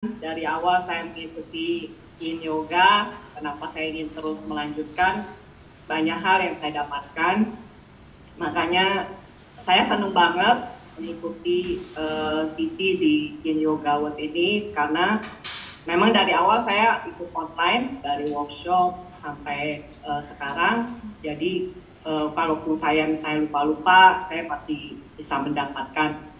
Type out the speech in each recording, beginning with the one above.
Dari awal saya mengikuti Yin Yoga, kenapa saya ingin terus melanjutkan, banyak hal yang saya dapatkan. Makanya saya senang banget mengikuti Titi di Yin Yoga World ini, karena memang dari awal saya ikut online, dari workshop sampai sekarang. Jadi kalaupun saya misalnya lupa-lupa, saya pasti bisa mendapatkan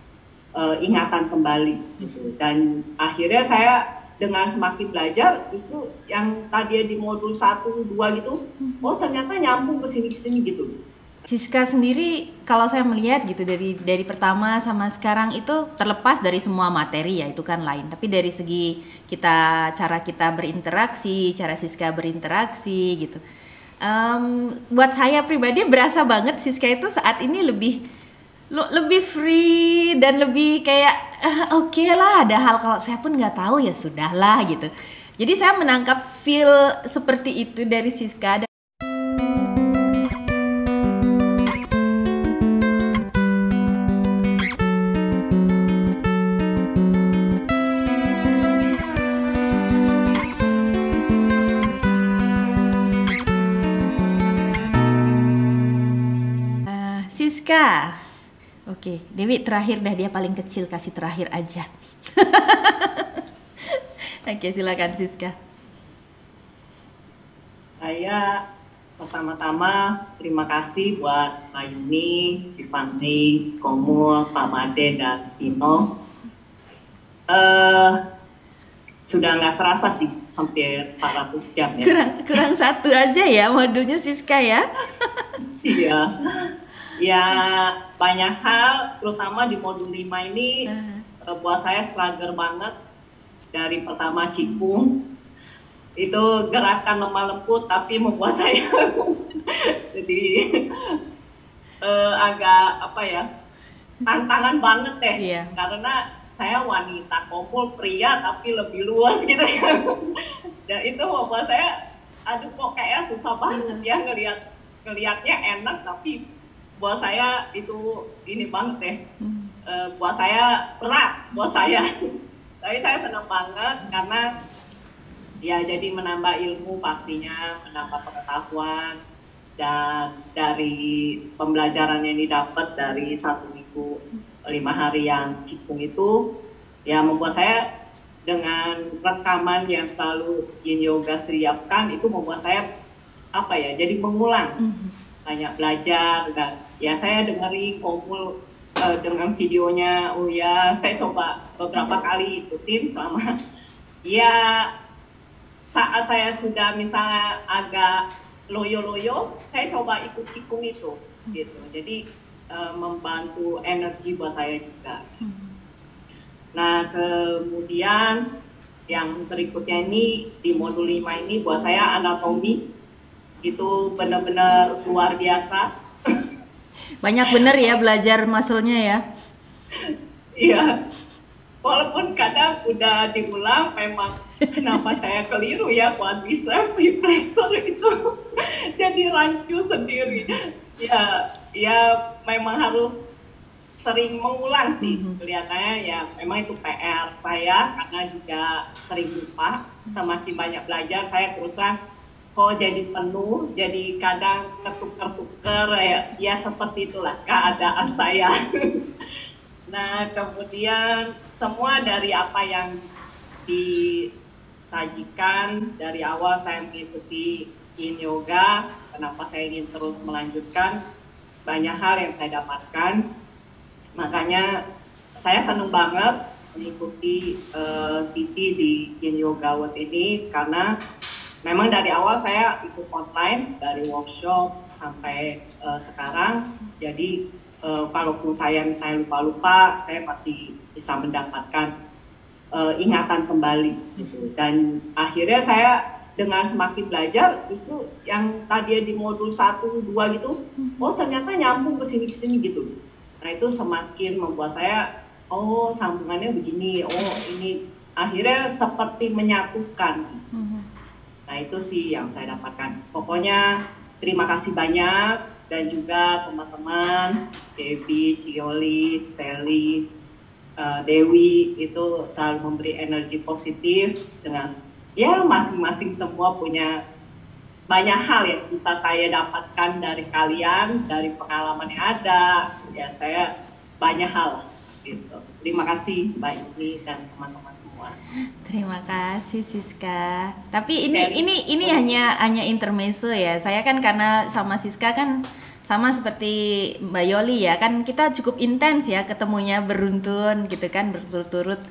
ingatan kembali gitu. Dan akhirnya saya dengan semakin belajar, justru yang tadi di modul 1, 2 gitu, oh ternyata nyambung ke sini gitu. Siska sendiri kalau saya melihat gitu dari pertama sama sekarang itu terlepas dari semua materi ya itu kan lain, tapi dari segi cara kita berinteraksi, cara Siska berinteraksi gitu. Buat saya pribadi berasa banget Siska itu saat ini lebih free dan lebih kayak oke lah, ada hal kalau saya pun nggak tahu ya sudahlah gitu. Jadi saya menangkap feel seperti itu dari Siska. Siska, oke, Dewi terakhir dah, dia paling kecil, kasih terakhir aja. Oke, silakan Siska. Saya pertama-tama terima kasih buat Pak Yuni, Cipanti, Komul, Pak Made, dan Tino. Sudah nggak terasa sih, hampir 400 jam ya. Kurang satu aja ya modulnya Siska ya. Iya. Ya banyak hal, terutama di modul 5 ini buat saya struggle banget. Dari pertama Cipung, itu gerakan lemah lembut tapi membuat saya jadi agak apa ya, tantangan banget deh. Iya. Karena saya wanita, Komul pria tapi lebih luas gitu ya. Dan itu membuat saya, aduh kok kayak susah banget ya, ngelihatnya enak tapi buat saya itu ini banget deh, buat saya berat buat saya. Tapi saya senang banget karena ya jadi menambah ilmu, pastinya menambah pengetahuan, dan dari pembelajaran yang didapat dari 1 minggu 5 hari yang Cipung itu ya membuat saya dengan rekaman yang selalu Yin Yoga siapkan itu membuat saya apa ya, jadi mengulang, banyak belajar. Dan ya saya dengerin Komul dengan videonya, oh ya saya coba beberapa kali ikutin selama ya saat saya sudah misalnya agak loyo-loyo, saya coba ikut Cipung itu gitu. Jadi membantu energi buat saya juga. Nah kemudian yang berikutnya ini di modul 5 ini buat saya anatomi itu benar-benar luar biasa. Banyak bener ya belajar muscle-nya ya. Iya, walaupun kadang udah diulang memang kenapa saya keliru ya, buat bisa replacer itu jadi rancu sendiri. Ya memang harus sering mengulang sih, kelihatannya ya memang itu PR saya karena juga sering lupa. Semakin banyak belajar saya terusan kok jadi penuh, jadi kadang ketuker-tuker ya seperti itulah keadaan saya. Nah kemudian semua dari apa yang disajikan dari awal saya mengikuti Yin Yoga, kenapa saya ingin terus melanjutkan, banyak hal yang saya dapatkan. Makanya saya senang banget mengikuti Titi di Yin Yoga World ini, karena memang dari awal saya ikut online, dari workshop sampai sekarang. Jadi kalaupun saya misalnya lupa-lupa, saya pasti bisa mendapatkan ingatan kembali gitu. Dan akhirnya saya dengan semakin belajar, justru yang tadi di modul 1, 2 gitu, oh ternyata nyambung ke sini gitu. Nah itu semakin membuat saya, oh sambungannya begini, oh ini akhirnya seperti menyatukan. Nah itu sih yang saya dapatkan. Pokoknya terima kasih banyak, dan juga teman-teman Devi, Cioli, Sally, Dewi itu selalu memberi energi positif dengan ya masing-masing semua punya banyak hal yang bisa saya dapatkan dari kalian, dari pengalaman yang ada, ya saya banyak hal gitu. Terima kasih Mbak Ini dan teman-teman semua. Terima kasih Siska. Tapi ini hanya intermezzo ya. Saya kan karena sama Siska kan sama seperti Mbak Yoli ya, kan kita cukup intens ya ketemunya beruntun gitu kan, berturut-turut.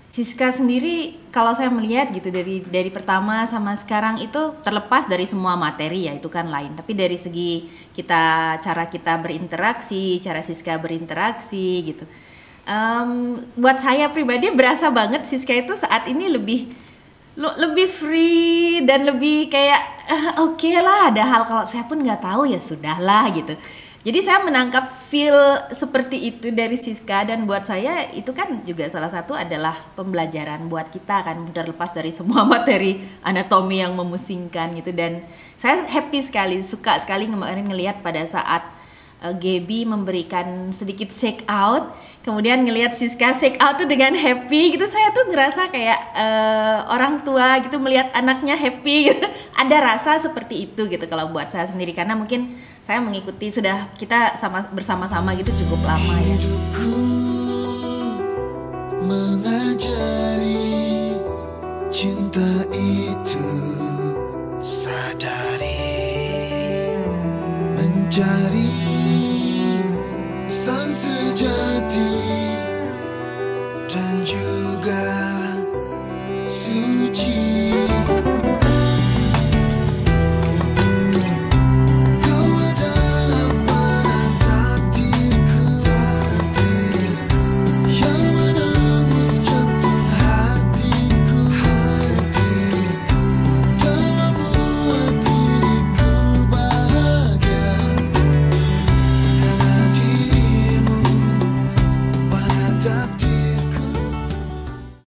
Siska sendiri kalau saya melihat gitu dari pertama sama sekarang itu terlepas dari semua materi ya, itu kan lain, tapi dari segi cara kita berinteraksi, cara Siska berinteraksi gitu. Buat saya pribadi berasa banget Siska itu saat ini lebih free dan lebih kayak oke lah, ada hal kalau saya pun nggak tahu ya sudahlah gitu. Jadi saya menangkap feel seperti itu dari Siska, dan buat saya itu kan juga salah satu adalah pembelajaran buat kita kan, terlepas dari semua materi anatomi yang memusingkan gitu. Dan saya happy sekali, suka sekali kemarin ngelihat pada saat Gaby memberikan sedikit shake out, kemudian ngelihat Siska shake out tuh dengan happy gitu. Saya tuh ngerasa kayak orang tua gitu melihat anaknya happy gitu. Ada rasa seperti itu gitu kalau buat saya sendiri, karena mungkin saya mengikuti, sudah kita bersama-sama gitu cukup lama ya. Hidupku mengajari cinta itu, sadari mencari sang